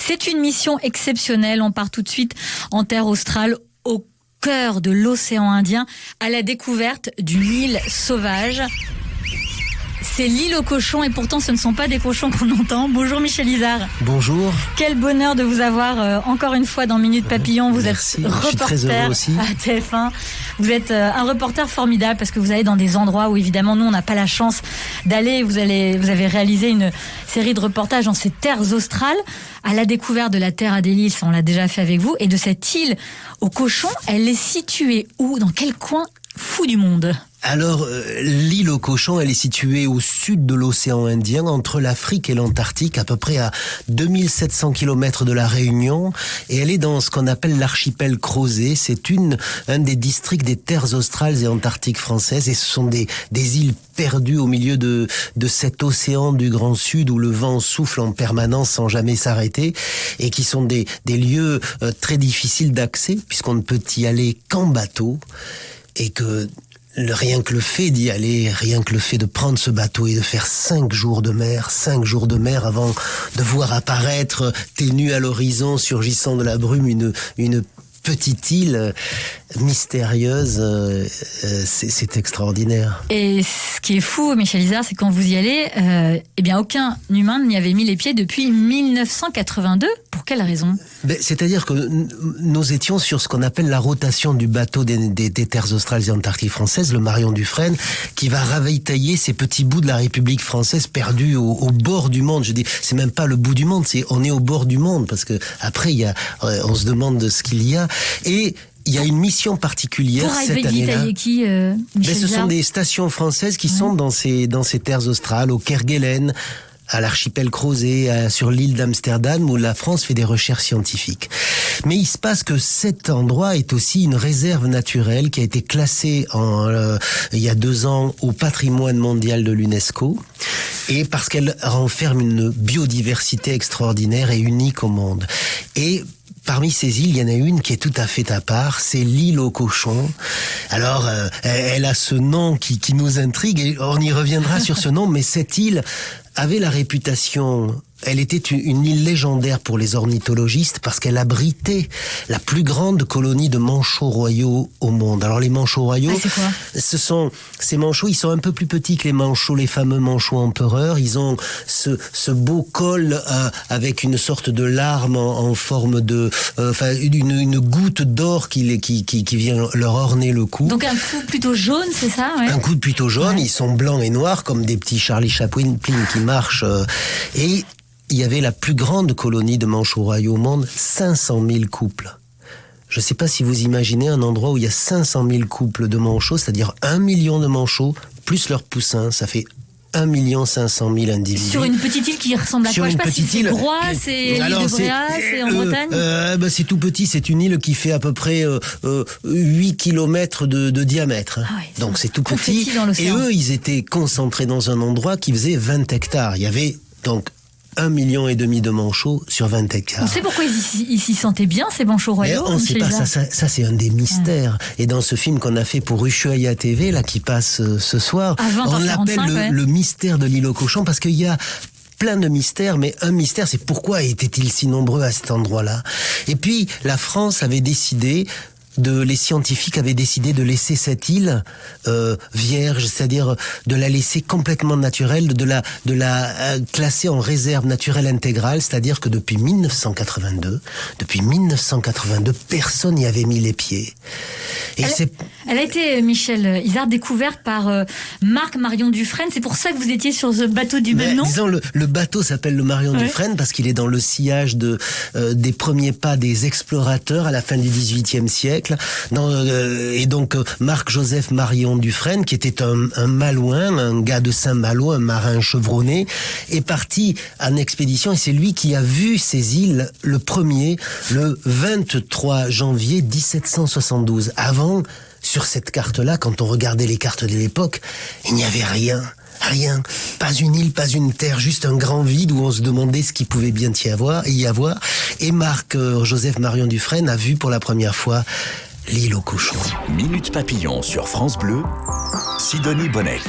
C'est une mission exceptionnelle. On part tout de suite en terre australe, au cœur de l'océan Indien, à la découverte d'une île sauvage. C'est l'île aux cochons et pourtant ce ne sont pas des cochons qu'on entend. Bonjour Michel Izard. Bonjour. Quel bonheur de vous avoir encore une fois dans Minute Papillon. Vous Merci. êtes reporter aussi à TF1. Vous êtes un reporter formidable parce que vous allez dans des endroits où évidemment nous on n'a pas la chance d'aller. Vous avez réalisé une série de reportages dans ces terres australes à la découverte de la terre Adélie, on l'a déjà fait avec vous, et de cette île aux cochons. Elle est située où? Dans quel coin fou du monde? Alors, l'île aux cochons, elle est située au sud de l'océan Indien, entre l'Afrique et l'Antarctique, à peu près à 2700 km de la Réunion, et elle est dans ce qu'on appelle l'archipel Crozet. C'est un des districts des terres australes et antarctiques françaises, et ce sont des îles perdues au milieu de cet océan du Grand Sud où le vent souffle en permanence sans jamais s'arrêter, et qui sont des lieux très difficiles d'accès, puisqu'on ne peut y aller qu'en bateau, et que rien que le fait d'y aller, rien que le fait de prendre ce bateau et de faire 5 jours de mer avant de voir apparaître ténue à l'horizon, surgissant de la brume, une petite île mystérieuse, c'est extraordinaire. Et ce qui est fou, Michel Izard, c'est quand vous y allez, aucun humain n'y avait mis les pieds depuis 1982. Pour quelle raison? C'est-à-dire que nous étions sur ce qu'on appelle la rotation du bateau des terres australes et antarctiques françaises, le Marion Dufresne, qui va ravitailler ces petits bouts de la République française perdus au bord du monde. Je dis, c'est même pas le bout du monde, on est au bord du monde, parce que après on se demande de ce qu'il y a. Et il y a une mission particulière cette année-là. Ce sont des stations françaises qui sont dans ces terres australes, au Kerguelen, à l'archipel Crozet, sur l'île d'Amsterdam, où la France fait des recherches scientifiques. Mais il se passe que cet endroit est aussi une réserve naturelle qui a été classée il y a 2 ans au patrimoine mondial de l'UNESCO, et parce qu'elle renferme une biodiversité extraordinaire et unique au monde. Et parmi ces îles, il y en a une qui est tout à fait à part, c'est l'île aux cochons. Alors, elle a ce nom qui nous intrigue, et on y reviendra sur ce nom, mais cette île avait la réputation... Elle était une île légendaire pour les ornithologistes parce qu'elle abritait la plus grande colonie de manchots royaux au monde. Alors les manchots royaux, c'est quoi? Ces manchots, ils sont un peu plus petits que les fameux manchots empereurs. Ils ont ce beau col avec une sorte de larme en forme de, une goutte d'or qui vient leur orner le cou. Donc un cou plutôt jaune, c'est ça? Ouais. Un cou plutôt jaune. Ouais. Ils sont blancs et noirs comme des petits Charlie Chaplin qui marchent et il y avait la plus grande colonie de manchots royaux au monde, 500 000 couples. Je ne sais pas si vous imaginez un endroit où il y a 500 000 couples de manchots, c'est-à-dire 1 million de manchots, plus leurs poussins, ça fait 1 500 000 individus. Sur une petite île qui ressemble à quoi? Je sais pas si c'est Groix, c'est l'île de Bréas, c'est en Bretagne? C'est tout petit, c'est une île qui fait à peu près 8 km de diamètre. Ah ouais, donc c'est tout petit. Et eux, ils étaient concentrés dans un endroit qui faisait 20 hectares. Il y avait donc 1,5 million de manchots sur 20 hectares. On sait pourquoi ils s'y sentaient bien, ces manchots royaux? Mais on ne sait pas, ça c'est un des mystères. Et dans ce film qu'on a fait pour Ushuaïa TV, là, qui passe ce soir, on l'appelle le mystère de l'île aux cochons, parce qu'il y a plein de mystères, mais un mystère, c'est pourquoi étaient-ils si nombreux à cet endroit-là? Et puis, la France avait décidé... les scientifiques avaient décidé de laisser cette île vierge, c'est-à-dire de la laisser complètement naturelle, de la classer en réserve naturelle intégrale, c'est-à-dire que depuis 1982, personne n'y avait mis les pieds. Et elle a été, Michel Izard, découverte par Marc Marion Dufresne. C'est pour ça que vous étiez sur ce bateau du même nom? Disons, le bateau s'appelle le Marion Dufresne parce qu'il est dans le sillage des premiers pas des explorateurs à la fin du XVIIIe siècle. Et donc Marc-Joseph Marion Dufresne, qui était un Malouin, un gars de Saint-Malo, un marin chevronné, est parti en expédition, et c'est lui qui a vu ces îles le 23 janvier 1772. Avant, sur cette carte-là, quand on regardait les cartes de l'époque, il n'y avait rien. Rien, pas une île, pas une terre, juste un grand vide où on se demandait ce qu'il pouvait bien y avoir. Et Marc-Joseph Marion Dufresne a vu pour la première fois l'île aux cochons. Minute Papillon sur France Bleu, Sidonie Bonnec.